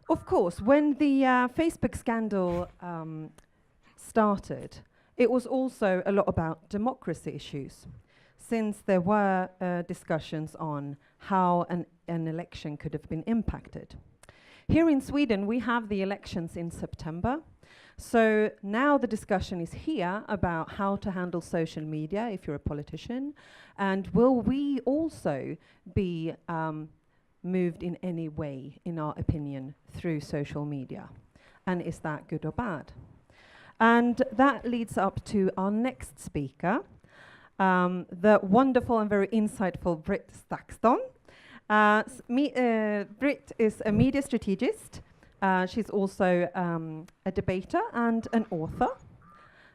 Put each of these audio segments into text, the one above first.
Of course, when the Facebook scandal started, it was also a lot about democracy issues, since there were discussions on how an election could have been impacted. Here in Sweden, we have the elections in September. So now the discussion is here about how to handle social media if you're a politician, and will we also be moved in any way, in our opinion, through social media? And is that good or bad? And that leads up to our next speaker, the wonderful and very insightful Brit Stakston. Brit is a media strategist. She's also a debater and an author,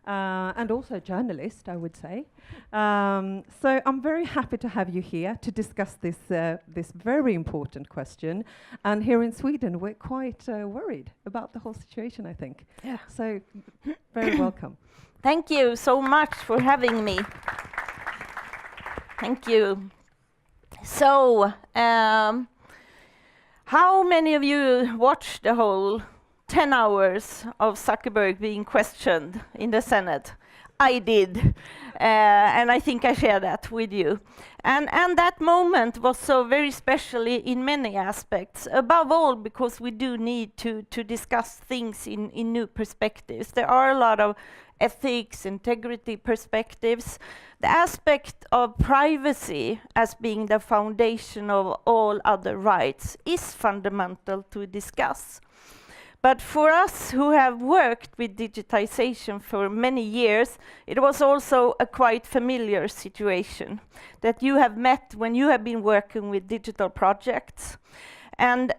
and also a journalist, I would say. So I'm very happy to have you here to discuss this very important question. And here in Sweden, we're quite worried about the whole situation, I think. Yeah. So very welcome. Thank you so much for having me. Thank you. So, how many of you watched the whole 10 hours of Zuckerberg being questioned in the Senate? I did, and I think I share that with you. And that moment was so very special in many aspects, above all because we do need to discuss things in new perspectives. There are a lot of ethics, integrity perspectives. The aspect of privacy as being the foundation of all other rights is fundamental to discuss. But for us who have worked with digitization for many years, it was also a quite familiar situation that you have met when you have been working with digital projects. And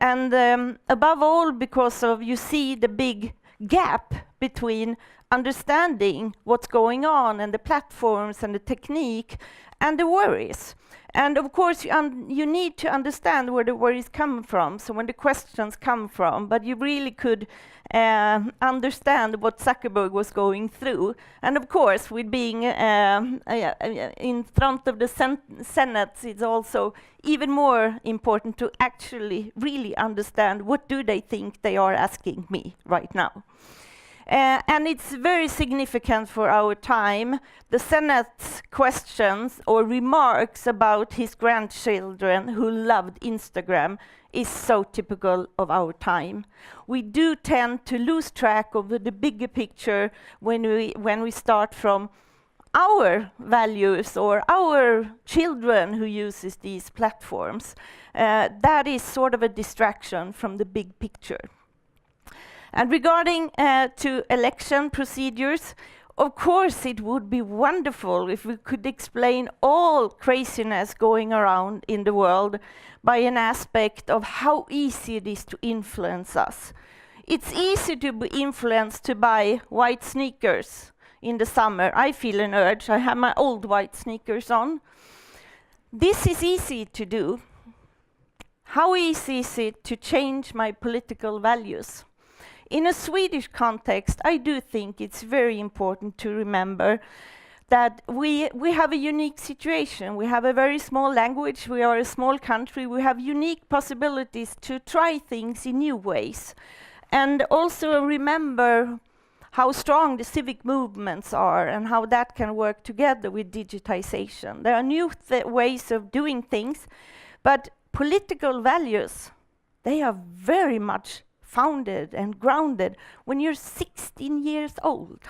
above all, because of you see the big gap between understanding what's going on and the platforms and the technique and the worries. And of course, you need to understand where the worries come from, so when the questions come from, but you really could understand what Zuckerberg was going through. And of course, with being in front of the Senate, it's also even more important to actually really understand what do they think they are asking me right now. And it's very significant for our time. The Senate's questions or remarks about his grandchildren who loved Instagram is so typical of our time. We do tend to lose track of the bigger picture when we start from our values or our children who uses these platforms. That is sort of a distraction from the big picture. And regarding to election procedures, of course it would be wonderful if we could explain all craziness going around in the world by an aspect of how easy it is to influence us. It's easy to be influenced to buy white sneakers in the summer. I feel an urge. I have my old white sneakers on. This is easy to do. How easy is it to change my political values? In a Swedish context, I do think it's very important to remember that we have a unique situation. We have a very small language, we are a small country, we have unique possibilities to try things in new ways. And also remember how strong the civic movements are and how that can work together with digitization. There are new ways of doing things, but political values, they are very much founded and grounded when you're 16 years old.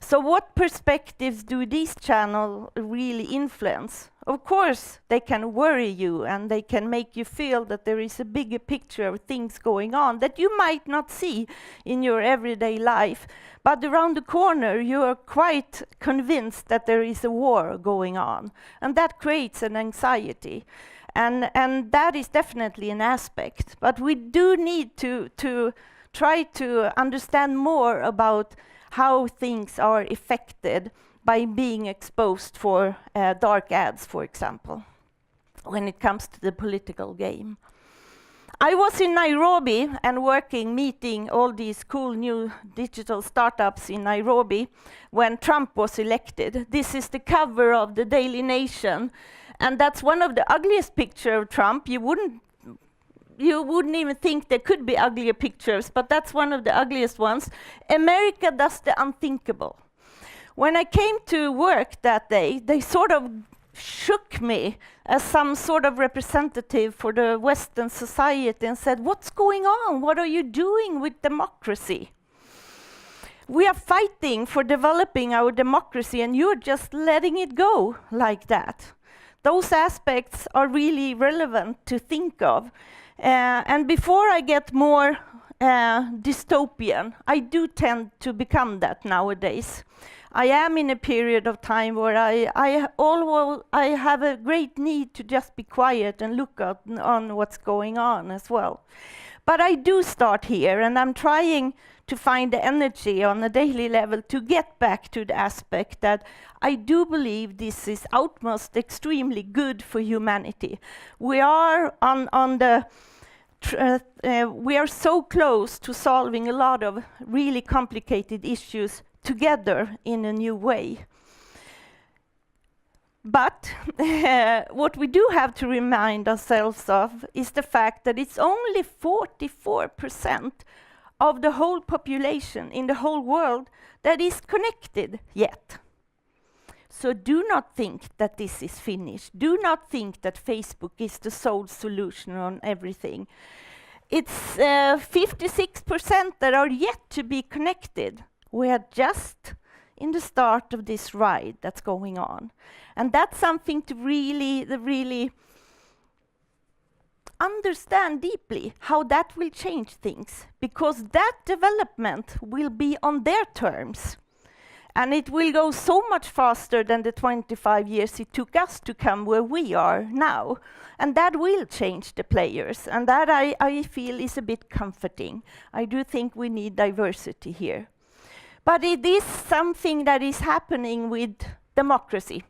So what perspectives do these channels really influence? Of course, they can worry you and they can make you feel that there is a bigger picture of things going on that you might not see in your everyday life. But around the corner, you are quite convinced that there is a war going on. And that creates an anxiety. And that is definitely an aspect. But we do need to try to understand more about how things are affected by being exposed for dark ads, for example, when it comes to the political game. I was in Nairobi and meeting all these cool new digital startups in Nairobi when Trump was elected. This is the cover of the Daily Nation. And that's one of the ugliest pictures of Trump. You wouldn't you wouldn't even think there could be uglier pictures, but that's one of the ugliest ones. America does the unthinkable. When I came to work that day, they sort of shook me as some sort of representative for the Western society and said, "What's going on? What are you doing with democracy? We are fighting for developing our democracy and you're just letting it go like that." Those aspects are really relevant to think of. And before I get more dystopian, I do tend to become that nowadays. I am in a period of time where I have a great need to just be quiet and look on what's going on as well. But I do start here, and I'm trying to find the energy on a daily level to get back to the aspect that I do believe this is utmost extremely good for humanity. We are we are so close to solving a lot of really complicated issues together in a new way. But what we do have to remind ourselves of is the fact that it's only 44% of the whole population in the whole world that is connected yet. So do not think that this is finished. Do not think that Facebook is the sole solution on everything. It's 56% that are yet to be connected. We are just in the start of this ride that's going on. And that's something to really understand deeply, how that will change things, because that development will be on their terms. And it will go so much faster than the 25 years it took us to come where we are now. And that will change the players. And that I feel is a bit comforting. I do think we need diversity here. But it is something that is happening with democracy.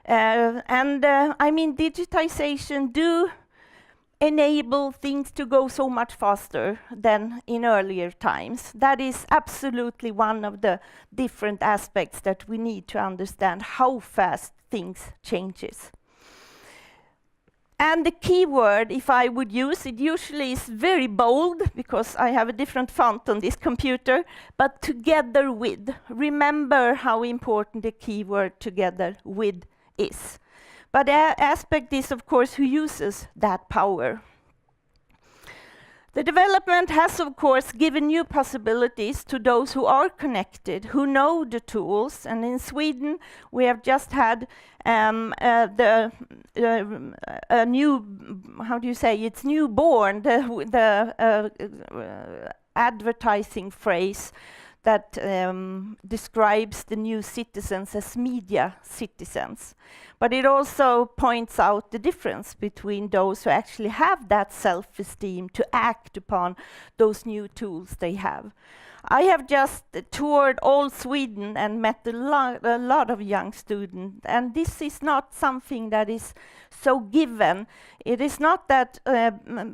I mean, digitization do enable things to go so much faster than in earlier times. That is absolutely one of the different aspects that we need to understand, how fast things changes. And the key word, if I would use it, usually is very bold, because I have a different font on this computer, but together with. Remember how important the key word together with is. But the aspect is, of course, who uses that power. The development has, of course, given new possibilities to those who are connected, who know the tools. And in Sweden, we have just had a new, how do you say, it's newborn, the advertising phrase that describes the new citizens as media citizens. But it also points out the difference between those who actually have that self-esteem to act upon those new tools they have. I have just toured all Sweden and met a lot of young students, and this is not something that is so given. It is not that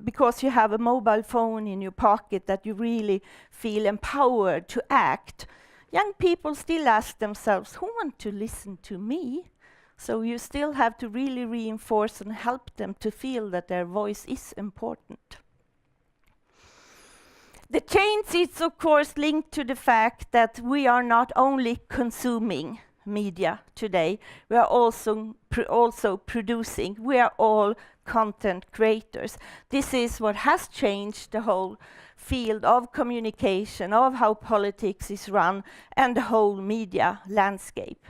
because you have a mobile phone in your pocket that you really feel empowered to act. Young people still ask themselves, who want to listen to me? So you still have to really reinforce and help them to feel that their voice is important. The change is, of course, linked to the fact that we are not only consuming media today, we are also producing. We are all content creators. This is what has changed the whole field of communication, of how politics is run, and the whole media landscape.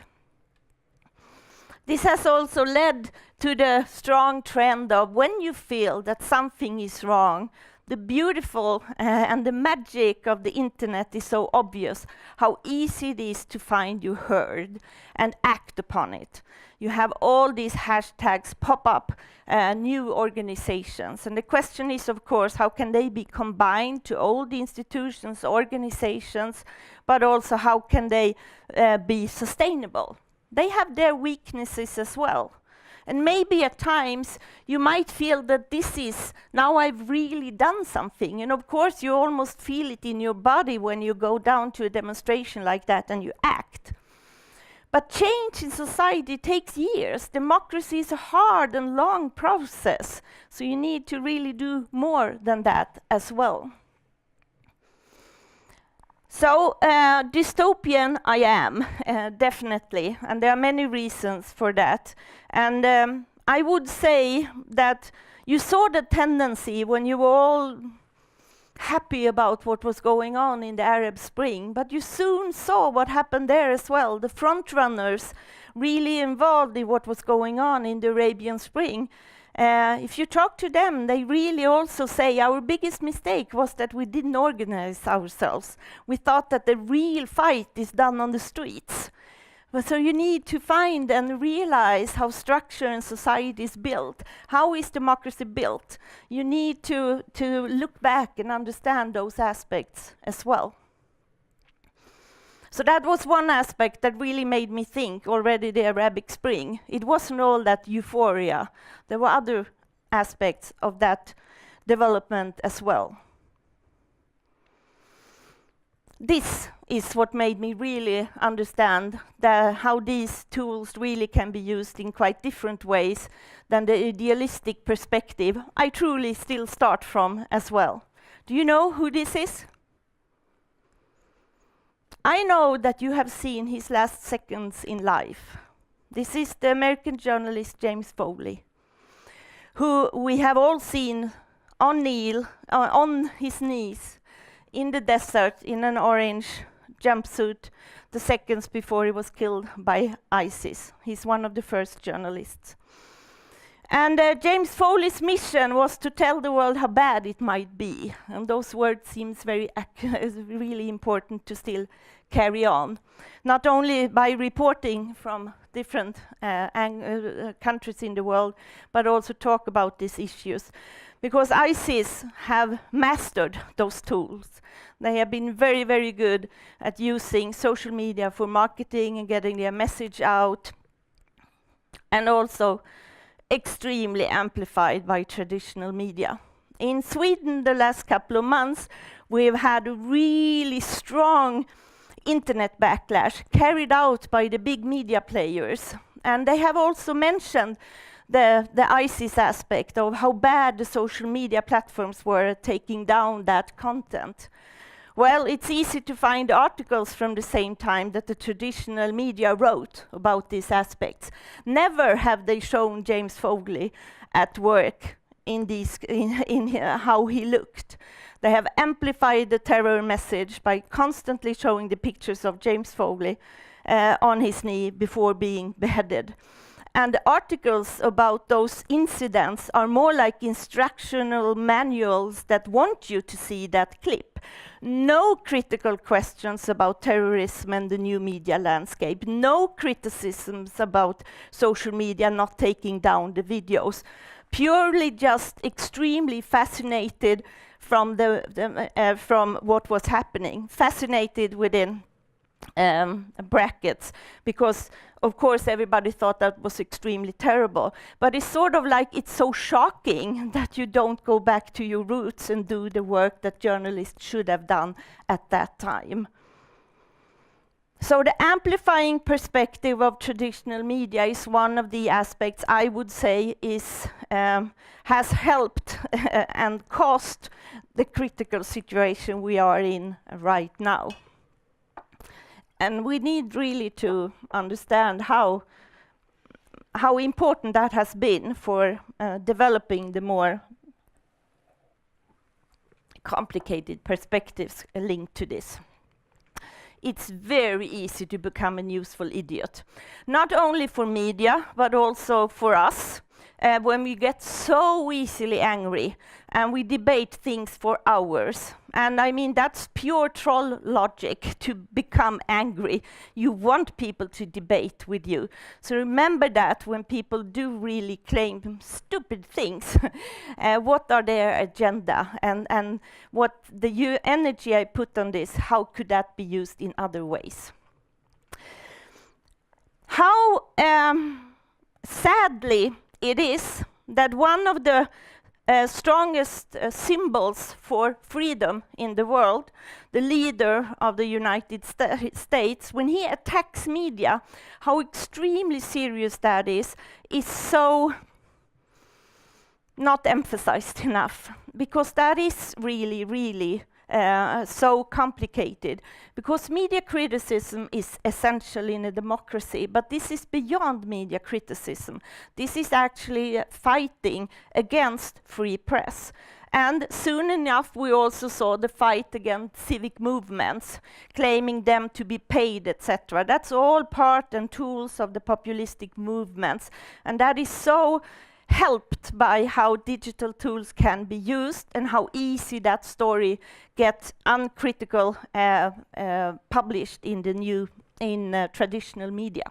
This has also led to the strong trend of when you feel that something is wrong, the beautiful and the magic of the internet is so obvious, how easy it is to find you heard and act upon it. You have all these hashtags pop up, new organizations. And the question is, of course, how can they be combined to all the institutions, organizations, but also how can they be sustainable? They have their weaknesses as well. And maybe at times you might feel that this is, now I've really done something. And of course you almost feel it in your body when you go down to a demonstration like that and you act. But change in society takes years. Democracy is a hard and long process, so you need to really do more than that as well. So dystopian I am, definitely, and there are many reasons for that. And I would say that you saw the tendency when you were all happy about what was going on in the Arab Spring, but you soon saw what happened there as well. The front runners really involved in what was going on in the Arabian Spring. If you talk to them, they really also say our biggest mistake was that we didn't organize ourselves. We thought that the real fight is done on the streets. But so you need to find and realize how structure and society is built. How is democracy built? You need to look back and understand those aspects as well. So that was one aspect that really made me think already the Arabic Spring. It wasn't all that euphoria. There were other aspects of that development as well. This is what made me really understand how these tools really can be used in quite different ways than the idealistic perspective I truly still start from as well. Do you know who this is? I know that you have seen his last seconds in life. This is the American journalist James Foley, who we have all seen on his knees in the desert in an orange jumpsuit the seconds before he was killed by ISIS. He's one of the first journalists. And James Foley's mission was to tell the world how bad it might be. And those words seems really important to still carry on. Not only by reporting from different countries in the world, but also talk about these issues. Because ISIS have mastered those tools. They have been very, very good at using social media for marketing and getting their message out, and also extremely amplified by traditional media. In Sweden, the last couple of months, we've had a really strong internet backlash carried out by the big media players. And they have also mentioned the ISIS aspect of how bad the social media platforms were at taking down that content. Well, it's easy to find articles from the same time that the traditional media wrote about these aspects. Never have they shown James Foley at work in how he looked. They have amplified the terror message by constantly showing the pictures of James Foley on his knee before being beheaded. And the articles about those incidents are more like instructional manuals that want you to see that clip. No critical questions about terrorism and the new media landscape. No criticisms about social media not taking down the videos. Purely just extremely fascinated from from what was happening. Fascinated within brackets, because of course everybody thought that was extremely terrible, but it's sort of like it's so shocking that you don't go back to your roots and do the work that journalists should have done at that time. So the amplifying perspective of traditional media is one of the aspects I would say is has helped and caused the critical situation we are in right now. And we need really to understand how important that has been for developing the more complicated perspectives linked to this. It's very easy to become a useful idiot. Not only for media, but also for us. When we get so easily angry and we debate things for hours. And I mean, that's pure troll logic to become angry. You want people to debate with you. So remember that when people do really claim stupid things, what are their agenda and what the energy I put on this, how could that be used in other ways? How sadly, it is that one of the strongest symbols for freedom in the world, the leader of the United States, when he attacks media, how extremely serious that is so not emphasized enough, because that is really, really so complicated, because media criticism is essential in a democracy, but this is beyond media criticism. This is actually fighting against free press. And soon enough, we also saw the fight against civic movements, claiming them to be paid, etc. That's all part and tools of the populistic movements, and that is so helped by how digital tools can be used and how easy that story gets uncritical published in traditional media.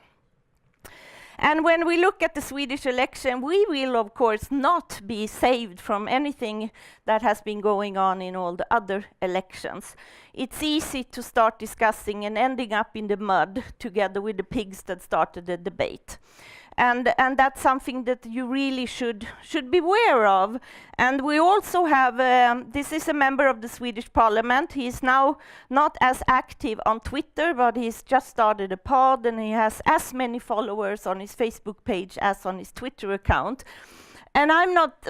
And when we look at the Swedish election, we will of course not be saved from anything that has been going on in all the other elections. It's easy to start discussing and ending up in the mud together with the pigs that started the debate. And that's something that you really should be aware of. And we also have, this is a member of the Swedish parliament. He is now not as active on Twitter, but he's just started a pod, and he has as many followers on his Facebook page as on his Twitter account. And I'm not,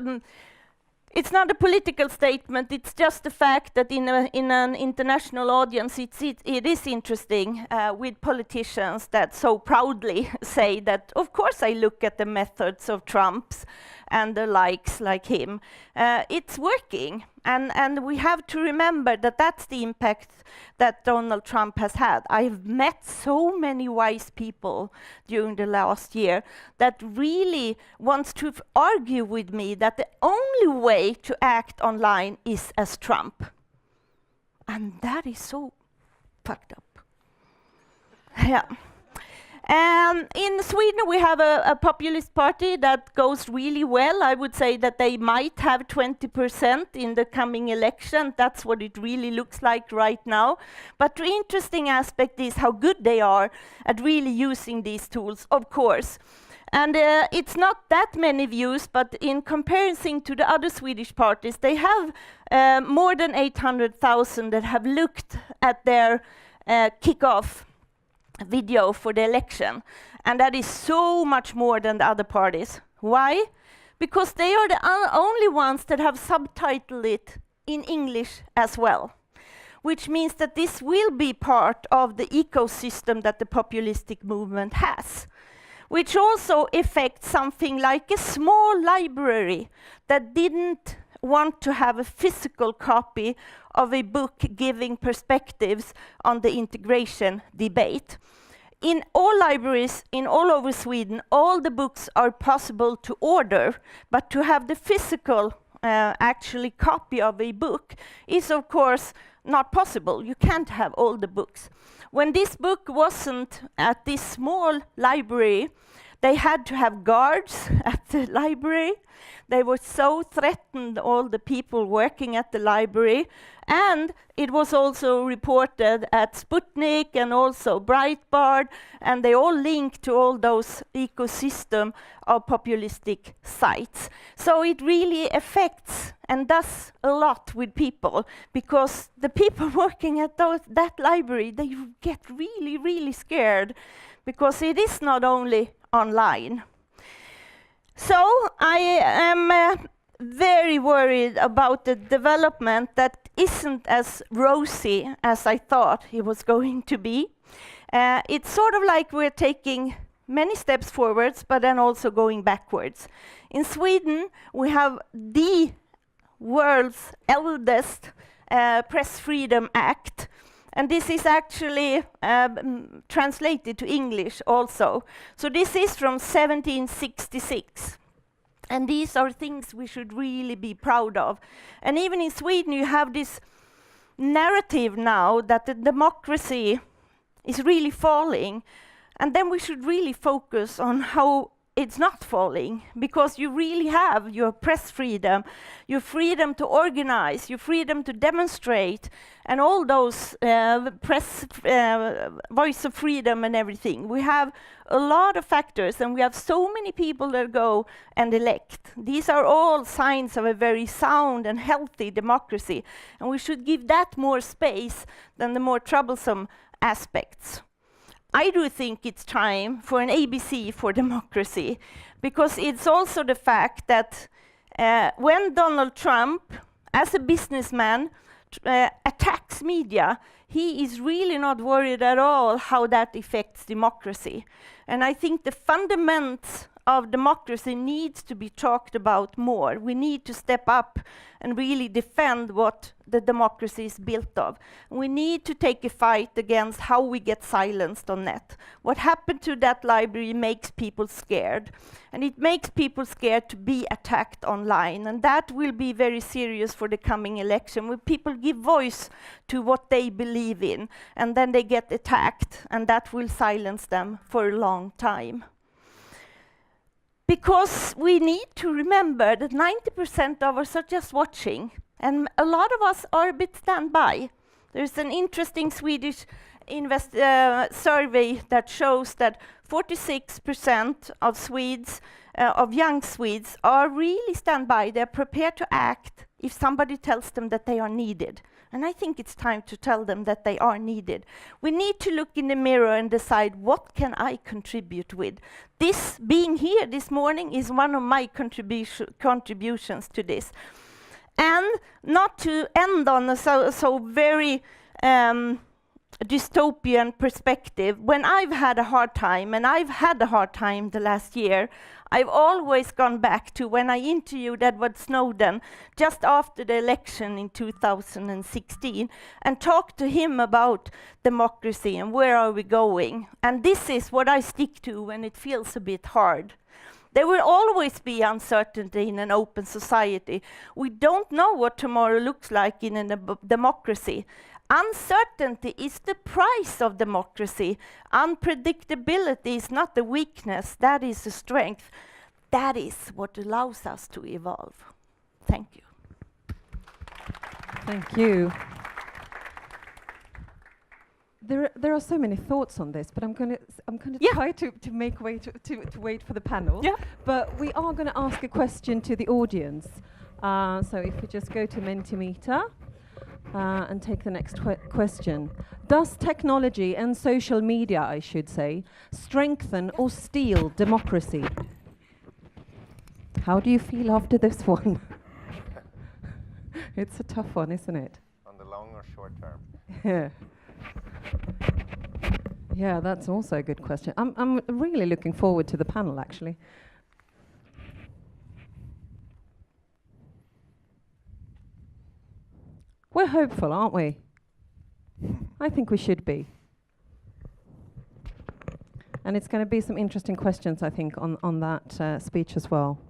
it's not a political statement, it's just the fact that in an international audience, it is interesting with politicians that so proudly say that, of course I look at the methods of Trump's and the likes like him. It's working, and we have to remember that that's the impact that Donald Trump has had. I've met so many wise people during the last year that really wants to argue with me that the only way to act online is as Trump. And that is so fucked up. Yeah. In Sweden, we have a populist party that goes really well. I would say that they might have 20% in the coming election. That's what it really looks like right now. But the interesting aspect is how good they are at really using these tools, of course. And it's not that many views, but in comparison to the other Swedish parties, they have more than 800,000 that have looked at their kickoff video for the election, and that is so much more than the other parties. Why? Because they are the only ones that have subtitled it in English as well, which means that this will be part of the ecosystem that the populistic movement has, which also affects something like a small library that didn't want to have a physical copy of a book giving perspectives on the integration debate. In all libraries in all over Sweden, all the books are possible to order, but to have the physical actually copy of a book is of course not possible. You can't have all the books. When this book wasn't at this small library, they had to have guards at the library. They were so threatened, all the people working at the library. And it was also reported at Sputnik and also Breitbart, and they all linked to all those ecosystem of populistic sites. So it really affects and does a lot with people, because the people working at that library, they get really, really scared, because it is not only online. So I am very worried about the development that isn't as rosy as I thought it was going to be. It's sort of like we're taking many steps forwards, but then also going backwards. In Sweden, we have the world's eldest Press Freedom Act, and this is actually translated to English also. So this is from 1766. And these are things we should really be proud of. And even in Sweden, you have this narrative now that the democracy is really falling. And then we should really focus on how it's not falling, because you really have your press freedom, your freedom to organize, your freedom to demonstrate, and all those press voice of freedom and everything. We have a lot of factors, and we have so many people that go and elect. These are all signs of a very sound and healthy democracy, and we should give that more space than the more troublesome aspects. I do think it's time for an ABC for democracy, because it's also the fact that when Donald Trump, as a businessman, attacks media, he is really not worried at all how that affects democracy. And I think the fundamentals of democracy needs to be talked about more. We need to step up and really defend what the democracy is built of. We need to take a fight against how we get silenced on net. What happened to that library makes people scared, and it makes people scared to be attacked online, and that will be very serious for the coming election, where people give voice to what they believe in, and then they get attacked, and that will silence them for a long time. Because we need to remember that 90% of us are just watching, and a lot of us are a bit standby. There's an interesting Swedish survey that shows that 46% of Swedes, of young Swedes, are really standby. They're prepared to act if somebody tells them that they are needed. And I think it's time to tell them that they are needed. We need to look in the mirror and decide, what can I contribute with? This being here this morning is one of my contributions to this. And not to end on a so very dystopian perspective. When I've had a hard time, and I've had a hard time the last year, I've always gone back to when I interviewed Edward Snowden just after the election in 2016 and talked to him about democracy and where are we going. And this is what I stick to when it feels a bit hard. There will always be uncertainty in an open society. We don't know what tomorrow looks like in a democracy. Uncertainty is the price of democracy. Unpredictability is not a weakness, that is a strength. That is what allows us to evolve. Thank you. Thank you. There are so many thoughts on this, but I'm going to try to make way to wait for the panel. Yeah. But we are going to ask a question to the audience. So if we just go to Mentimeter. And take the next question. Does technology and social media, I should say, strengthen or steal democracy? How do you feel after this one? It's a tough one, isn't it? On the long or short term? Yeah. Yeah, that's also a good question. I'm really looking forward to the panel, actually. We're hopeful, aren't we? I think we should be. And it's going to be some interesting questions, I think, on that speech as well.